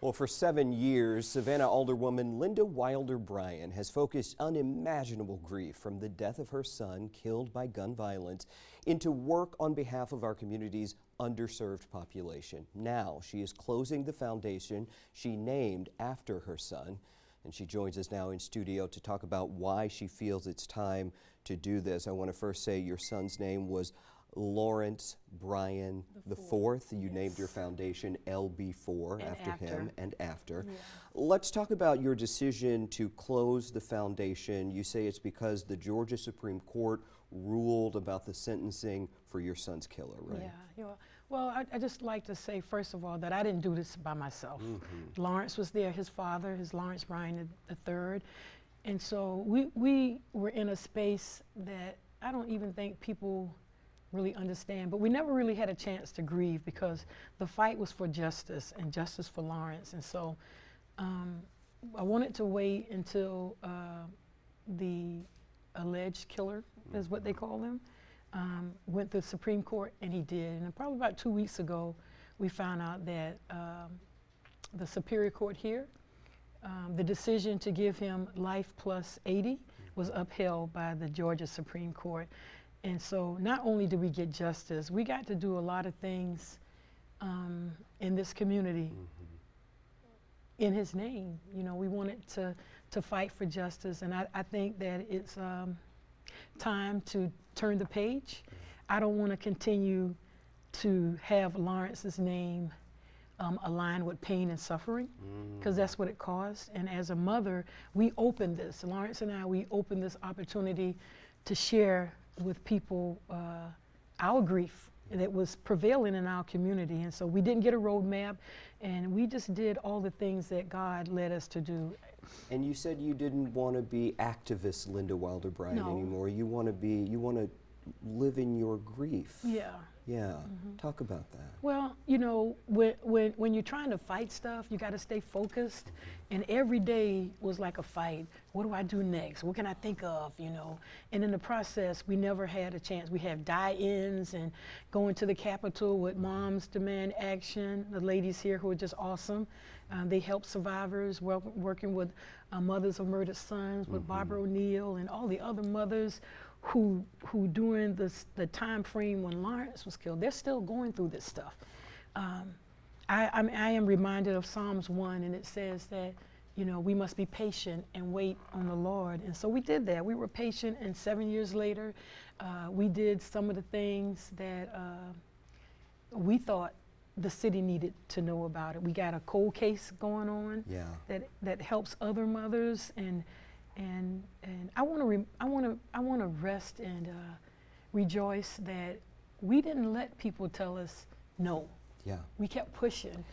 Well, for 7 years, Savannah Alderwoman Linda Wilder-Bryan has focused unimaginable grief from the death of her son, killed by gun violence, into work on behalf of our community's underserved population. Now she is closing the foundation she named after her son, and she joins us now in studio to talk about why she feels it's time to do this. I want to first say your son's name was Lawrence Bryan the Fourth. You named your foundation LB4 after him and after. Yeah. Let's talk about your decision to close the foundation. You say it's because the Georgia Supreme Court ruled about the sentencing for your son's killer, right? Yeah. Well, I just like to say, first of all, that I didn't do this by myself. Lawrence was there, his father, Lawrence Bryan III. And so we were in a space that I don't even think people really understand, but we never really had a chance to grieve because the fight was for justice and justice for Lawrence. And so I wanted to wait until the alleged killer, is what they call him, went to the Supreme Court, and he did. And probably about 2 weeks ago, we found out that the Superior Court here, the decision to give him life plus 80 was upheld by the Georgia Supreme Court. And so not only did we get justice, we got to do a lot of things in this community in his name. You know, we wanted to fight for justice, and I think that it's time to turn the page. I don't want to continue to have Lawrence's name aligned with pain and suffering, because that's what it caused. And as a mother, we opened this, Lawrence and I, we opened this opportunity to share with people our grief that was prevailing in our community. And so we didn't get a roadmap, and we just did all the things that God led us to do. And you said you didn't want to be activist Linda Wilder-Bryan anymore. You want to live in your grief. Yeah. Talk about that. Well, you know, when you're trying to fight stuff, you got to stay focused. And every day was like a fight. What do I do next? What can I think of, you know? And in the process, we never had a chance. We have die-ins and going to the Capitol with Moms Demand Action. The ladies here who are just awesome. They help survivors, working with mothers of murdered sons, with Barbara O'Neill and all the other mothers who during the time frame when Lawrence was killed, they're still going through this stuff. I am reminded of Psalms 1, and it says that, you know, we must be patient and wait on the Lord. And so we did that. We were patient, and 7 years later, we did some of the things that we thought the city needed to know about it. We got a cold case going on that helps other mothers, and I want to rest and rejoice that we didn't let people tell us no. Yeah. We kept pushing.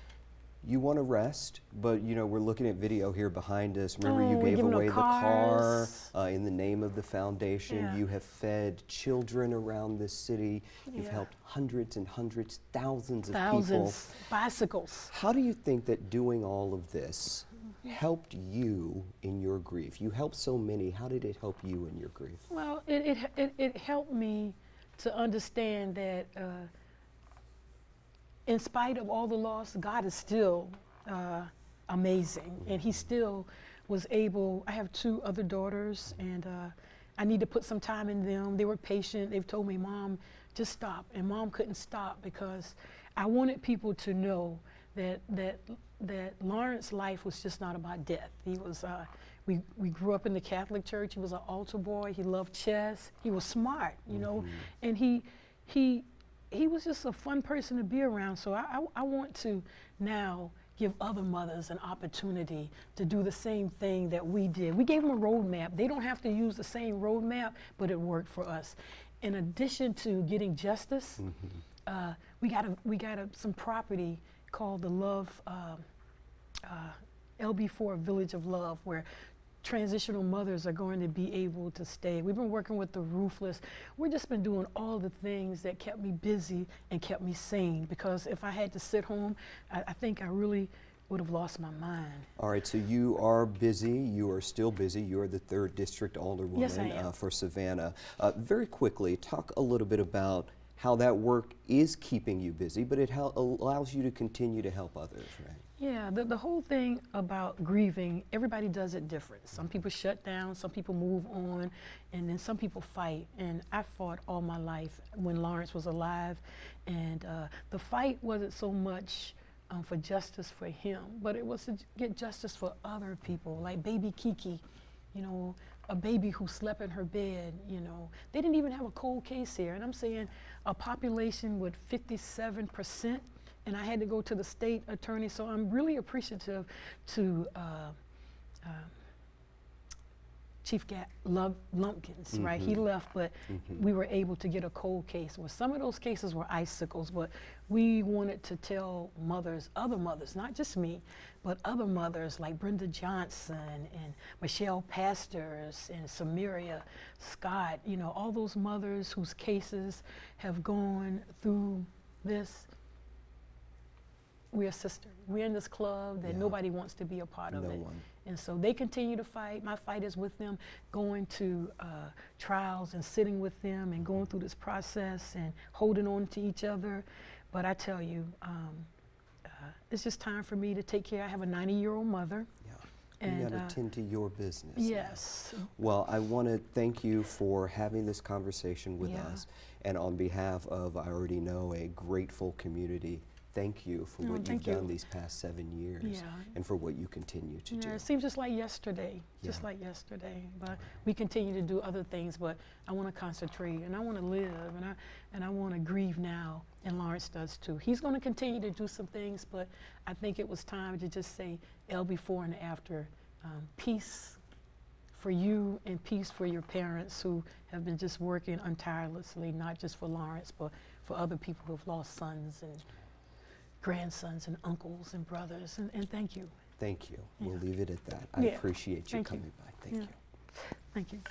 You want to rest, but you know, we're looking at video here behind us. Remember, you gave away the car in the name of the foundation. Yeah. You have fed children around this city. You've helped hundreds and hundreds, thousands of people. Bicycles. How do you think that doing all of this helped you in your grief? You helped so many. How did it help you in your grief? Well, it helped me to understand that in spite of all the loss, God is still amazing, and He still was able. I have 2 other daughters, and I need to put some time in them. They were patient. They've told me, Mom, just stop. And Mom couldn't stop because I wanted people to know that Lawrence's life was just not about death. He was, we grew up in the Catholic Church. He was an altar boy. He loved chess. He was smart, you know, and he was just a fun person to be around. So I want to now give other mothers an opportunity to do the same thing that we did. We gave them a roadmap. They don't have to use the same roadmap, but it worked for us. In addition to getting justice, we got some property called the Love, LB4 Village of Love, where transitional mothers are going to be able to stay. We've been working with the roofless. We've just been doing all the things that kept me busy and kept me sane, because if I had to sit home, I think I really would have lost my mind. All right, so you are busy. You are still busy. You are the 3rd District Alderwoman Yes, I am. For Savannah. Very quickly, talk a little bit about how that work is keeping you busy, but it allows you to continue to help others, right? Yeah, the whole thing about grieving, everybody does it different. Some people shut down, some people move on, and then some people fight. And I fought all my life when Lawrence was alive. And the fight wasn't so much for justice for him, but it was to get justice for other people, like baby Kiki, you know, a baby who slept in her bed, you know. They didn't even have a cold case here. And I'm saying a population with 57%, and I had to go to the state attorney, so I'm really appreciative to Chief Lumpkins, right? He left, but we were able to get a cold case. Well, some of those cases were icicles, but we wanted to tell mothers, other mothers, not just me, but other mothers like Brenda Johnson and Michelle Pastors and Samaria Scott, you know, all those mothers whose cases have gone through this. We're sisters. We're in this club that nobody wants to be a part of it. And so they continue to fight. My fight is with them, going to trials and sitting with them and going through this process and holding on to each other. But I tell you, it's just time for me to take care. I have a 90-year-old mother. And you got to tend to your business. Yes. Well, I want to thank you for having this conversation with us. And on behalf of, I already know, a grateful community, thank you for what you've done these past 7 years and for what you continue to do. It seems just like yesterday, just like yesterday. But we continue to do other things, but I want to concentrate and I want to live and I want to grieve now, and Lawrence does too. He's going to continue to do some things, but I think it was time to just say L before and after. Peace for you and peace for your parents who have been just working tirelessly, not just for Lawrence, but for other people who have lost sons and grandsons and uncles and brothers, and thank you. Thank you. We'll leave it at that. I appreciate you coming by. Thank you. Thank you.